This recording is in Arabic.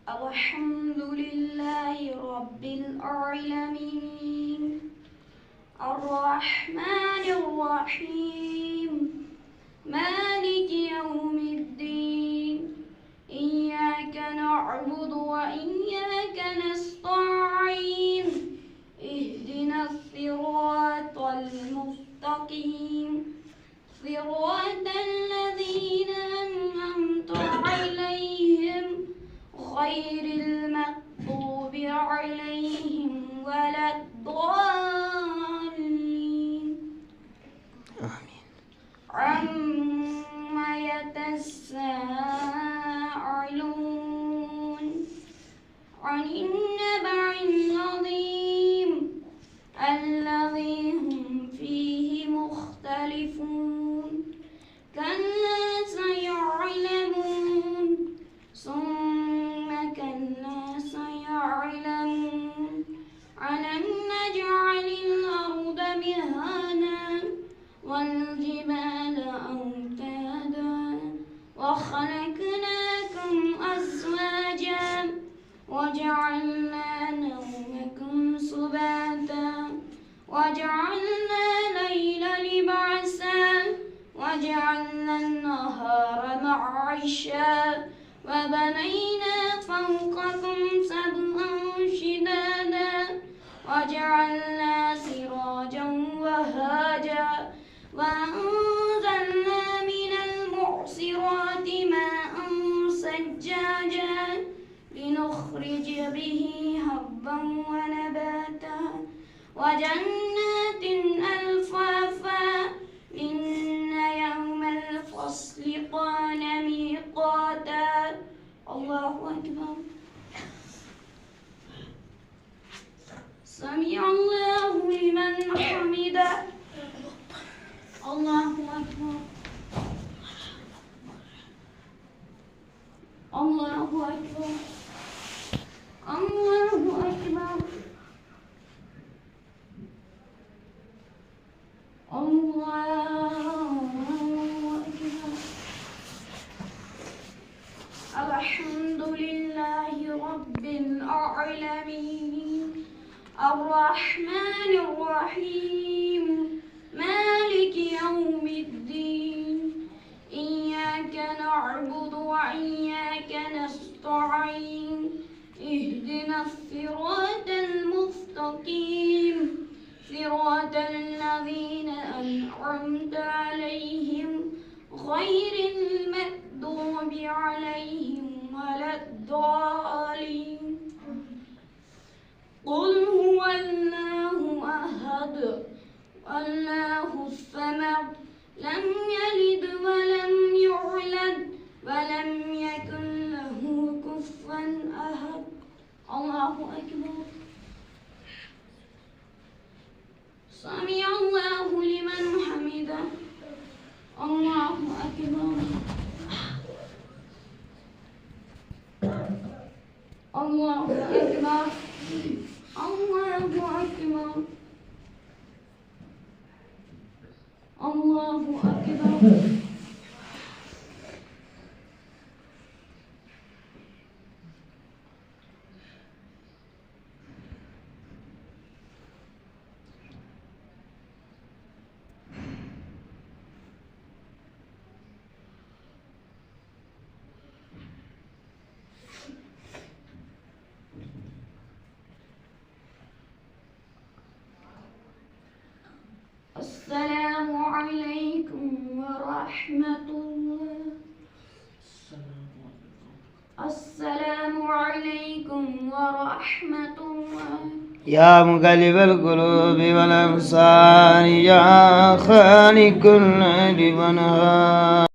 الحمد لله رب العالمين الرحمن الرحيم مالك يوم الدين إياك نعبد وإياك نستعين اهدنا الصراط المستقيم صراط الذين أنعمت عليهم غير المغضوب عليهم ولا الضالين آمين. عما يتساءلون عن النبع العظيم الذي هم فيه مختلفون كلا سيعلمون ثم كلا سيعلمون ألم نجعل الأرض مهادا والجبال أوتادا وخلقناكم أزواجا وجعلنا نومكم سباتا وجعلنا الليل لباسا وجعلنا النهار معاشا وبنينا فوقكم سبعا شدادا وجعلنا سراجا وهاجا وأنزلنا من المعصرات ماء ثجاجا لنخرج به حبا ونباتا وجنات ألفافا إن يوم الفصل كان ميقاتا الله أكبر سمع الله لمن حمده الله أكبر الله أكبر الله أكبر الله أكبر الحمد لله رب العالمين الرحمن الرحيم مالك يوم الدين إياك نعبد وإياك نستعين اهدنا الصراط المستقيم صراط الذين أنعمت عليهم غير المغضوب عليهم ولا الضالين قل هو الله أحد الله الصمد لم يلد ولم يولد ولم يكن له كفوا أحد الله أكبر سمع الله لمن حمده الله أكبر الله أكبر الله أكبر الله أكبر السلام عليكم ورحمة الله السلام عليكم ورحمة الله يا مقلب القلوب والأبصار يا خالق الليل والنهار